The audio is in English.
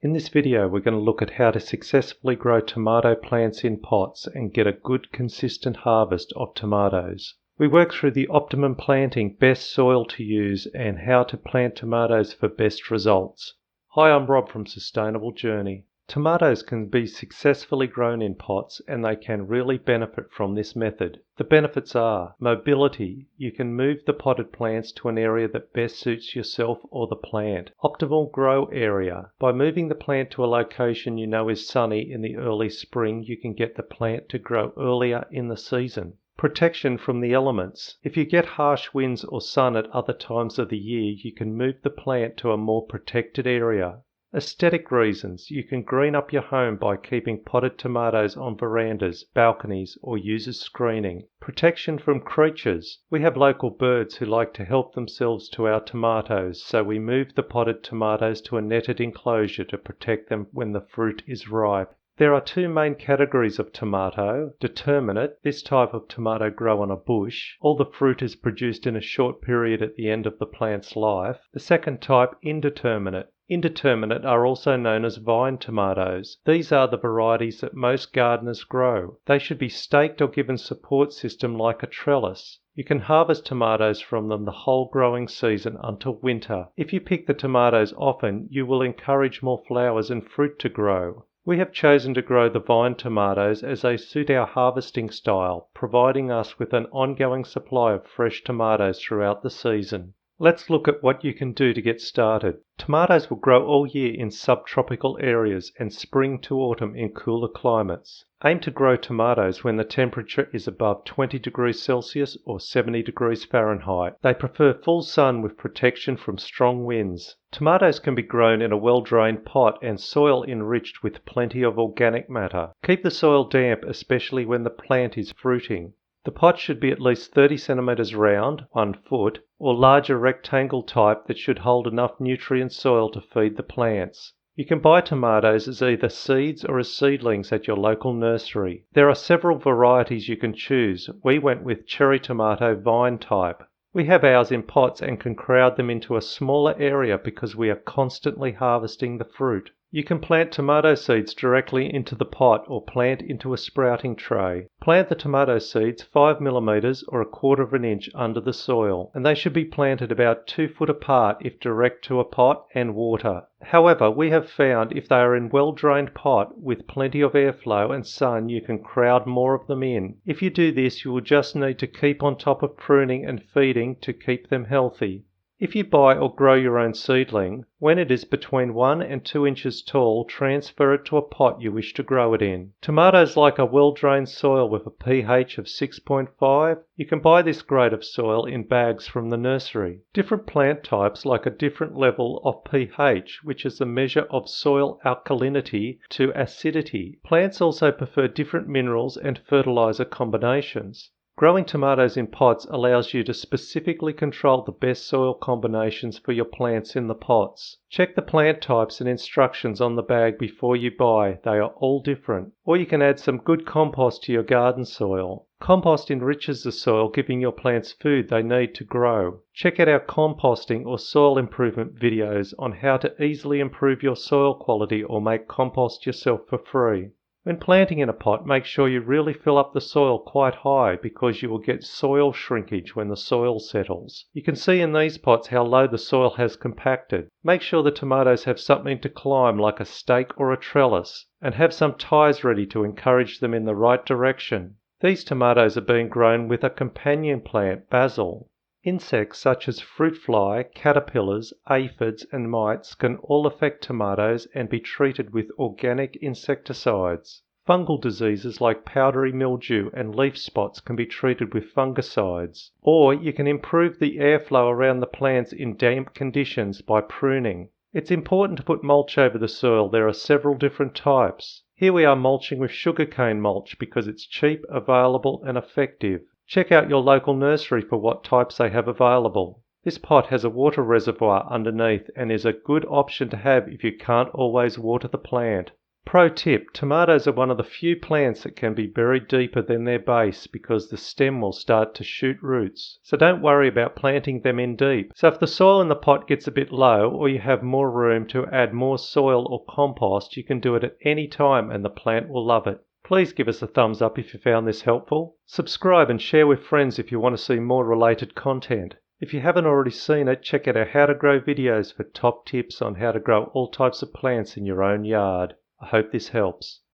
In this video we're going to look at how to successfully grow tomato plants in pots and get a good consistent harvest of tomatoes. We work through the optimum planting, best soil to use, and how to plant tomatoes for best results. Hi, I'm Rob from Sustainable Journey. Tomatoes can be successfully grown in pots and they can really benefit from this method. The benefits are mobility. You can move the potted plants to an area that best suits yourself or the plant. Optimal grow area. By moving the plant to a location you know is sunny in the early spring, you can get the plant to grow earlier in the season. Protection from the elements. If you get harsh winds or sun at other times of the year, you can move the plant to a more protected area. Aesthetic reasons. You can green up your home by keeping potted tomatoes on verandas, balconies, or use as screening. Protection from creatures. We have local birds who like to help themselves to our tomatoes, so we move the potted tomatoes to a netted enclosure to protect them when the fruit is ripe. There are two main categories of tomato. Determinate. This type of tomato grows on a bush. All the fruit is produced in a short period at the end of the plant's life. The second type, indeterminate. Indeterminate are also known as vine tomatoes. These are the varieties that most gardeners grow. They should be staked or given support system like a trellis. You can harvest tomatoes from them the whole growing season until winter. If you pick the tomatoes often, you will encourage more flowers and fruit to grow. We have chosen to grow the vine tomatoes as they suit our harvesting style, providing us with an ongoing supply of fresh tomatoes throughout the season. Let's look at what you can do to get started. Tomatoes will grow all year in subtropical areas and spring to autumn in cooler climates. Aim to grow tomatoes when the temperature is above 20 degrees Celsius or 70 degrees Fahrenheit. They prefer full sun with protection from strong winds. Tomatoes can be grown in a well-drained pot and soil enriched with plenty of organic matter. Keep the soil damp, especially when the plant is fruiting. The pot should be at least 30 centimeters round, 1 foot, or larger rectangle type that should hold enough nutrient soil to feed the plants. You can buy tomatoes as either seeds or as seedlings at your local nursery. There are several varieties you can choose. We went with cherry tomato vine type. We have ours in pots and can crowd them into a smaller area because we are constantly harvesting the fruit. You can plant tomato seeds directly into the pot or plant into a sprouting tray. Plant the tomato seeds 5 mm or 1/4 inch under the soil, and they should be planted about 2 foot apart if direct to a pot and water. However, we have found if they are in well-drained pot with plenty of airflow and sun, you can crowd more of them in. If you do this, you will just need to keep on top of pruning and feeding to keep them healthy. If you buy or grow your own seedling, when it is between 1 and 2 inches tall, transfer it to a pot you wish to grow it in. Tomatoes like a well-drained soil with a pH of 6.5. You can buy this grade of soil in bags from the nursery. Different plant types like a different level of pH, which is the measure of soil alkalinity to acidity. Plants also prefer different minerals and fertilizer combinations. Growing tomatoes in pots allows you to specifically control the best soil combinations for your plants in the pots. Check the plant types and instructions on the bag before you buy. They are all different. Or you can add some good compost to your garden soil. Compost enriches the soil, giving your plants food they need to grow. Check out our composting or soil improvement videos on how to easily improve your soil quality or make compost yourself for free. When planting in a pot, make sure you really fill up the soil quite high because you will get soil shrinkage when the soil settles. You can see in these pots how low the soil has compacted. Make sure the tomatoes have something to climb like a stake or a trellis, and have some ties ready to encourage them in the right direction. These tomatoes are being grown with a companion plant, basil. Insects such as fruit fly, caterpillars, aphids and mites can all affect tomatoes and be treated with organic insecticides. Fungal diseases like powdery mildew and leaf spots can be treated with fungicides. Or you can improve the airflow around the plants in damp conditions by pruning. It's important to put mulch over the soil. There are several different types. Here we are mulching with sugarcane mulch because it's cheap, available and effective. Check out your local nursery for what types they have available. This pot has a water reservoir underneath and is a good option to have if you can't always water the plant. Pro tip, tomatoes are one of the few plants that can be buried deeper than their base because the stem will start to shoot roots. So don't worry about planting them in deep. So if the soil in the pot gets a bit low or you have more room to add more soil or compost, you can do it at any time and the plant will love it. Please give us a thumbs up if you found this helpful. Subscribe and share with friends if you want to see more related content. If you haven't already seen it, check out our How to Grow videos for top tips on how to grow all types of plants in your own yard. I hope this helps.